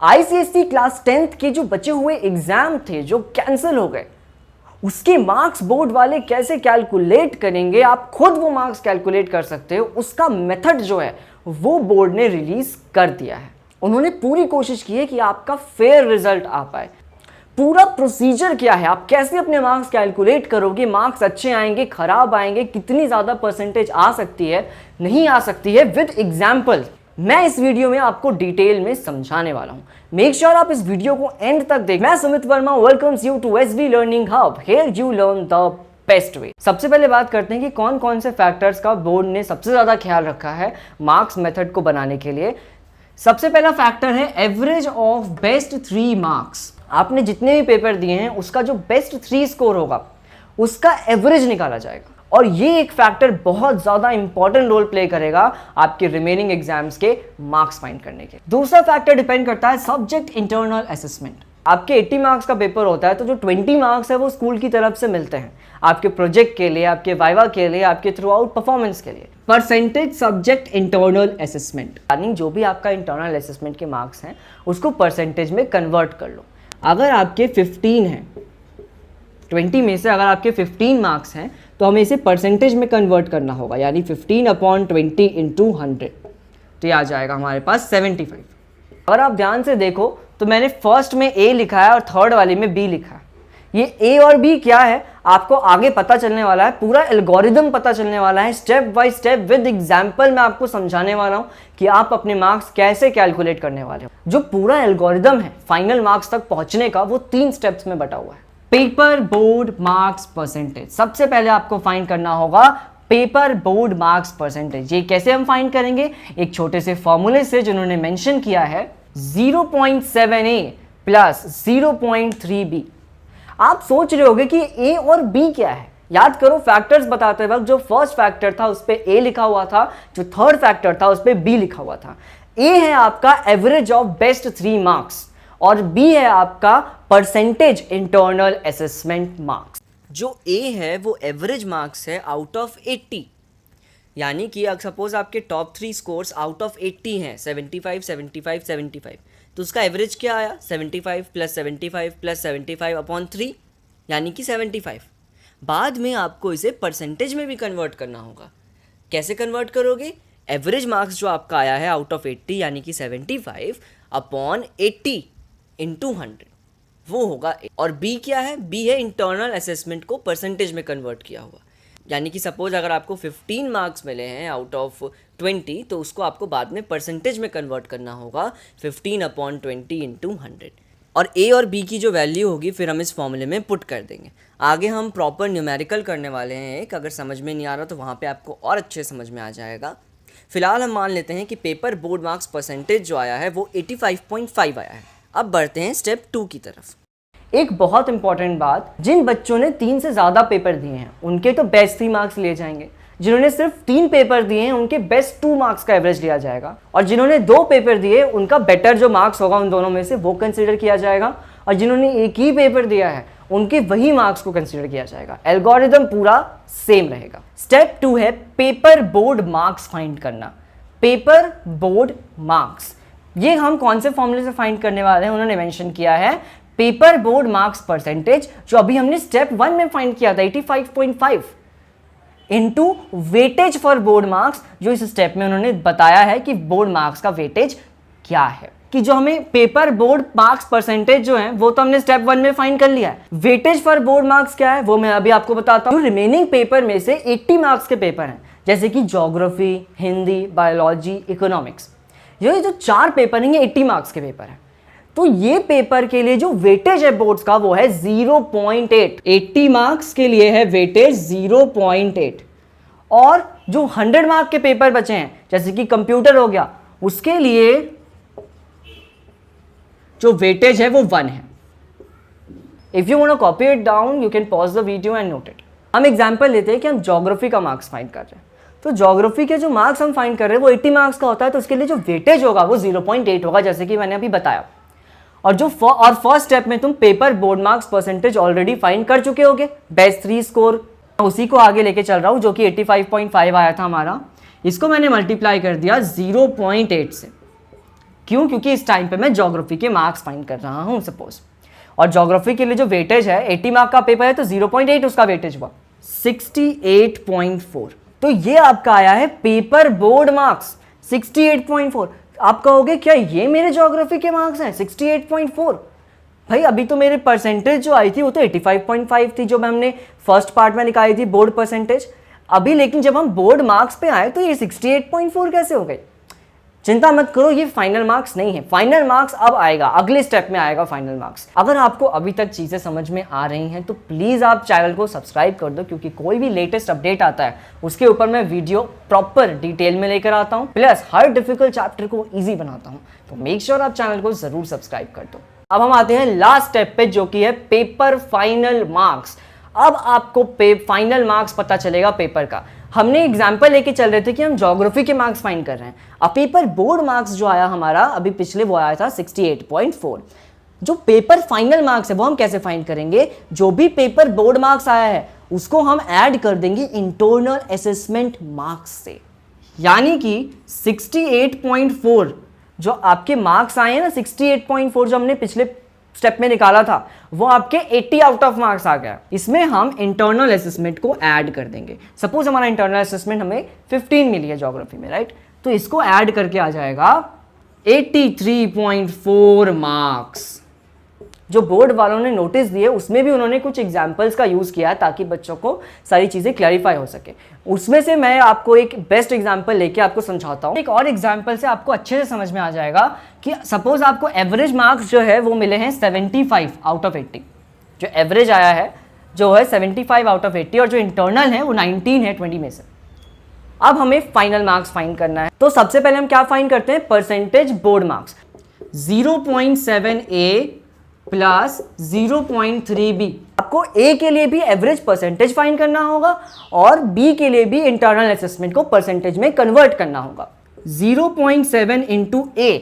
ICSE class 10th के जो बचे हुए एग्जाम थे जो कैंसिल हो गए, उसके मार्क्स बोर्ड वाले कैसे कैलकुलेट करेंगे, आप खुद वो मार्क्स कैलकुलेट कर सकते हो, उसका मेथड जो है वो बोर्ड ने रिलीज कर दिया है। उन्होंने पूरी कोशिश की है कि आपका फेयर रिजल्ट आ पाए। पूरा प्रोसीजर क्या है, आप कैसे अपने मार्क्स कैलकुलेट करोगे, मार्क्स अच्छे आएंगे, खराब आएंगे, कितनी ज़्यादा परसेंटेज आ सकती है, नहीं आ सकती है, विद एग्जाम्पल मैं इस वीडियो में आपको डिटेल में समझाने वाला हूं। मेक श्योर आप इस वीडियो को एंड तक देखें। मैं Sumit Verma welcomes you to SV learning hub, here you learn the best way. सबसे पहले बात करते हैं कि कौन कौन से फैक्टर्स का बोर्ड ने सबसे ज़्यादा ख्याल रखा है मार्क्स मेथड को बनाने के लिए। सबसे पहला फैक्टर है एवरेज ऑफ बेस्ट 3 मार्क्स। आपने जितने भी पेपर दिए हैं उसका जो बेस्ट 3 स्कोर होगा उसका एवरेज निकाला जाएगा, और ये एक फैक्टर बहुत ज़्यादा इंपॉर्टेंट रोल प्ले करेगा आपके रिमेनिंग एग्जाम्स के मार्क्स फाइंड करने के। दूसरा फैक्टर डिपेंड करता है सब्जेक्ट इंटरनल असेसमेंट। आपके 80 मार्क्स का पेपर होता है तो जो 20 मार्क्स है वो स्कूल की तरफ से मिलते हैं आपके प्रोजेक्ट के लिए, आपके वाइवा के लिए, आपके थ्रू आउट परफॉर्मेंस के लिए। परसेंटेज सब्जेक्ट इंटरनल असेसमेंट, यानी जो भी आपका इंटरनल असेसमेंट के मार्क्स हैं उसको परसेंटेज में कन्वर्ट कर लो। अगर आपके 15 हैं, 20 में से अगर आपके 15 मार्क्स हैं तो हमें इसे परसेंटेज में कन्वर्ट करना होगा, यानी 15/20 इंटू 100, तो ये आ जाएगा हमारे पास 75। अगर आप ध्यान से देखो तो मैंने फर्स्ट में ए लिखा है और थर्ड वाले में बी लिखा है। ये ए और बी क्या है आपको आगे पता चलने वाला है, पूरा एल्गोरिदम पता चलने वाला है, step by step with example मैं आपको समझाने वाला हूं कि आप अपने मार्क्स कैसे कैलकुलेट करने वाले हो। जो पूरा एल्गोरिदम है फाइनल मार्क्स तक पहुंचने का वो 3 स्टेप्स में बटा हुआ है। पेपर बोर्ड मार्क्स परसेंटेज, सबसे पहले आपको फाइंड करना होगा पेपर बोर्ड मार्क्स परसेंटेज। ये कैसे हम फाइंड करेंगे, एक छोटे से फॉर्मूले से जिन्होंने मेंशन किया है 0.7a प्लस 0.3b। आप सोच रहे होंगे कि ए और बी क्या है। याद करो फैक्टर्स बताते वक्त जो फर्स्ट फैक्टर था उस पे ए लिखा हुआ था, जो थर्ड फैक्टर था उस पे बी लिखा हुआ था। ए है आपका एवरेज ऑफ बेस्ट 3 मार्क्स और बी है आपका परसेंटेज इंटरनल असेसमेंट मार्क्स। जो ए है वो एवरेज मार्क्स है आउट ऑफ 80, यानी कि अगर सपोज आपके टॉप 3 स्कोर्स आउट ऑफ 80 हैं, 75 75 75, तो उसका एवरेज क्या आया 75 प्लस 75 प्लस 75/3, यानी कि 75। बाद में आपको इसे परसेंटेज में भी कन्वर्ट करना होगा। कैसे कन्वर्ट करोगे, एवरेज मार्क्स जो आपका आया है आउट ऑफ 80 यानी कि 75/80 इंटू 100 वो होगा। और बी क्या है, बी है इंटरनल असेसमेंट को परसेंटेज में कन्वर्ट किया हुआ, यानी कि सपोज अगर आपको 15 मार्क्स मिले हैं आउट ऑफ 20 तो उसको आपको बाद में परसेंटेज में कन्वर्ट करना होगा 15/20 इंटू 100। और ए और बी की जो वैल्यू होगी फिर हम इस फॉर्मूले में पुट कर देंगे। आगे हम प्रॉपर न्यूमेरिकल करने वाले हैं एक, अगर समझ में नहीं आ रहा तो वहाँ पे आपको और अच्छे समझ में आ जाएगा। फिलहाल हम मान लेते हैं कि पेपर बोर्ड मार्क्स परसेंटेज जो आया है वो 85.5 आया है। अब बढ़ते हैं स्टेप 2 की तरफ। एक बहुत इंपॉर्टेंट बात, जिन बच्चों ने 3 से ज़्यादा पेपर दिए हैं उनके तो बेस्ट 3 मार्क्स लिए जाएंगे, जिन्होंने सिर्फ 3 पेपर दिए हैं उनके बेस्ट 2 मार्क्स का एवरेज लिया जाएगा, और जिन्होंने 2 पेपर दिए उनका बेटर जो मार्क्स होगा उन दोनों में से वो कंसिडर किया जाएगा, और जिन्होंने एक ही पेपर दिया है उनके वही मार्क्स को कंसिडर किया जाएगा। एल्गोरिदम पूरा सेम रहेगा। स्टेप 2 है पेपर बोर्ड मार्क्स फाइंड करना। पेपर बोर्ड मार्क्स ये हम कौन से फॉर्मूले से फाइंड करने वाले हैं, उन्होंने मेंशन किया है पेपर बोर्ड मार्क्स परसेंटेज, जो अभी हमने स्टेप 1 में फाइंड किया था 85.5 into weightage for board marks, जो इस स्टेप में उन्होंने बताया है कि बोर्ड मार्क्स का वेटेज क्या है। कि जो हमें पेपर बोर्ड मार्क्स परसेंटेज जो है वो तो हमने स्टेप 1 में फाइंड कर लिया है। वेटेज फॉर बोर्ड मार्क्स क्या है वो मैं अभी आपको बताता हूँ। रिमेनिंग पेपर में से 80 मार्क्स के पेपर हैं, जैसे कि ज्योग्राफी, हिंदी, बायोलॉजी, इकोनॉमिक्स, ये जो 4 पेपर हैं ये 80 मार्क्स के पेपर हैं। तो ये पेपर के लिए जो वेटेज है बोर्ड्स का वो है 0.8। 80 मार्क्स के लिए है वेटेज 0.8, और जो 100 मार्क के पेपर बचे हैं जैसे कि कंप्यूटर हो गया उसके लिए जो वेटेज है वो 1 है। If you want to copy it down you can pause the video and note it. हम एग्जांपल लेते हैं कि हम ज्योग्राफी का मार्क्स फाइंड कर रहे हैं, तो ज्योग्राफी के जो मार्क्स हम फाइंड कर रहे हैं वो 80 मार्क्स का होता है, तो उसके लिए जो वेटेज होगा वो 0.8 होगा, जैसे कि मैंने अभी बताया। और फर्स्ट स्टेप में तुम paper board marks percentage already find कर चुके होगे, बेस्ट 3 स्कोर, उसी को आगे लेके चल रहा हूं जो कि 85.5 आया था हमारा। इसको मैंने मल्टीप्लाई कर दिया 0.8 से, क्यों? क्योंकि इस टाइम पे मैं ज्योग्राफी के मार्क्स फाइंड कर रहा हूं सपोज, और ज्योग्राफी के लिए जो वेटेज है 80 मार्क का पेपर है तो 0.8 उसका वेटेज हुआ 68.4। तो ये आपका आया है पेपर बोर्ड मार्क्स 68.4। आप कहोगे क्या ये मेरे ज्योग्राफी के मार्क्स हैं 68.4? भाई अभी तो मेरे परसेंटेज जो आई थी वो तो 85.5 थी जो हमने फर्स्ट पार्ट में निकाली थी बोर्ड परसेंटेज। अभी लेकिन जब हम बोर्ड मार्क्स पे आए तो ये 68.4 कैसे हो गई? चिंता मत करो, ये फाइनल मार्क्स नहीं है, फाइनल मार्क्स अब आएगा, अगले स्टेप में आएगा फाइनल मार्क्स। अगर आपको अभी तक चीजें समझ में आ रही हैं तो प्लीज आप चैनल को सब्सक्राइब कर दो, क्योंकि कोई भी लेटेस्ट अपडेट आता है उसके ऊपर मैं वीडियो प्रॉपर डिटेल में लेकर आता हूं, प्लस हर डिफिकल्ट चैप्टर को ईजी बनाता हूं। तो मेक श्योर आप चैनल को जरूर सब्सक्राइब कर दो। अब हम आते हैं लास्ट स्टेप पे, जो कि है पेपर फाइनल मार्क्स। अब आपको फाइनल मार्क्स पता चलेगा पेपर का। हमने एग्जाम्पल लेके चल रहे थे कि हम ज्योग्राफी के मार्क्स फाइंड कर रहे हैं। अब पेपर बोर्ड मार्क्स जो आया हमारा अभी पिछले वो आया था 68.4। जो पेपर फाइनल मार्क्स है वो हम कैसे फाइंड करेंगे? जो भी पेपर बोर्ड मार्क्स आया है उसको हम ऐड कर देंगे इंटरनल असेसमेंट मार्क्स से। यानी कि 68.4 जो आपके मार्क्स आए हैं ना, 68.4 जो हमने पिछले स्टेप में निकाला था वो आपके 80 आउट ऑफ मार्क्स आ गया। इसमें हम इंटरनल असेसमेंट को ऐड कर देंगे। सपोज हमारा इंटरनल असेसमेंट हमें 15 मिली है ज्योग्राफी में, राइट? तो इसको ऐड करके आ जाएगा 83.4 मार्क्स। जो बोर्ड वालों ने नोटिस दिए उसमें भी उन्होंने कुछ एग्जाम्पल्स का यूज किया ताकि बच्चों को सारी चीजें क्लैरिफाई हो सके। उसमें से मैं आपको एक बेस्ट एग्जाम्पल लेके आपको समझाता हूँ। एक और एग्जाम्पल से आपको अच्छे से समझ में आ जाएगा कि सपोज आपको एवरेज मार्क्स जो है वो मिले हैं 75 आउट ऑफ 80। जो एवरेज आया है जो है 75 आउट ऑफ 80 और जो इंटरनल है वो 19 है 20 में से। अब हमें फाइनल मार्क्स फाइंड करना है। तो सबसे पहले हम क्या फाइंड करते हैं? Percentage board marks 0.7A plus 0.3B। आपको A के लिए भी एवरेज परसेंटेज फाइंड करना होगा और B के लिए भी इंटरनल असेसमेंट को परसेंटेज में कन्वर्ट करना होगा। 0.7 इंटू A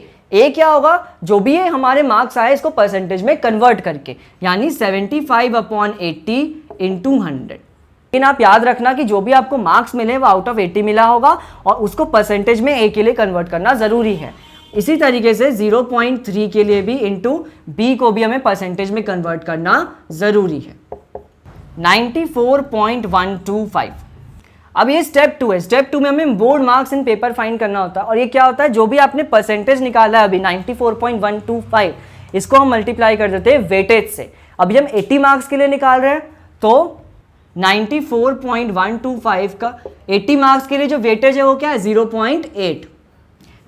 क्या होगा? जो भी है हमारे मार्क्स आए इसको परसेंटेज में कन्वर्ट करके, यानी 75/80 इंटू 100। लेकिन आप याद रखना कि जो भी आपको मार्क्स मिले वो आउट ऑफ 80 मिला होगा और उसको परसेंटेज में A के लिए कन्वर्ट करना जरूरी है। इसी तरीके से 0.3 के लिए भी इंटू B को भी हमें परसेंटेज में कन्वर्ट करना जरूरी है। 94.125। अब ये स्टेप 2 है। स्टेप 2 में हमें board marks in paper find करना होता है। और ये क्या होता है? जो भी आपने परसेंटेज निकाला है अभी 94.125, इसको हम मल्टीप्लाई कर देते हैं वेटेज से। अभी हम 80 मार्क्स के लिए निकाल रहे हैं तो 94.125 का 80 मार्क्स के लिए जो वेटेज है वो क्या है? 0.8।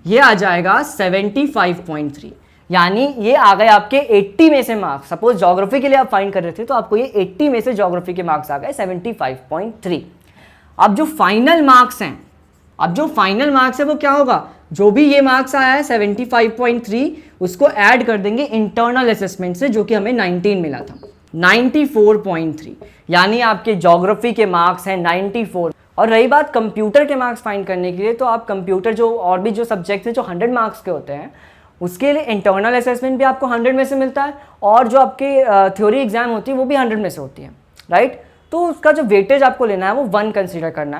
ये आ जाएगा 75.3। यानी ये आ गए आपके 80 में से मार्क्स। सपोज ज्योग्राफी के लिए आप फाइंड कर रहे थे तो आपको ये 80 में से ज्योग्राफी के मार्क्स आ गए 75.3। अब जो फाइनल मार्क्स हैं, वो क्या होगा? जो भी ये मार्क्स आया है 75.3 उसको ऐड कर देंगे इंटरनल असेसमेंट से, जो कि हमें 19 मिला था, 94.3। यानी आपके ज्योग्राफी के मार्क्स हैं 94। और रही बात कंप्यूटर के मार्क्स फाइंड करने के लिए, तो आप कंप्यूटर जो और भी जो सब्जेक्ट्स हैं जो 100 मार्क्स के होते हैं उसके लिए इंटरनल असेसमेंट भी आपको 100 में से मिलता है और जो आपके थ्योरी एग्जाम होती है वो भी 100 में से होती है, राइट? तो उसका जो वेटेज आपको लेना है वो 1 कंसीडर करना है।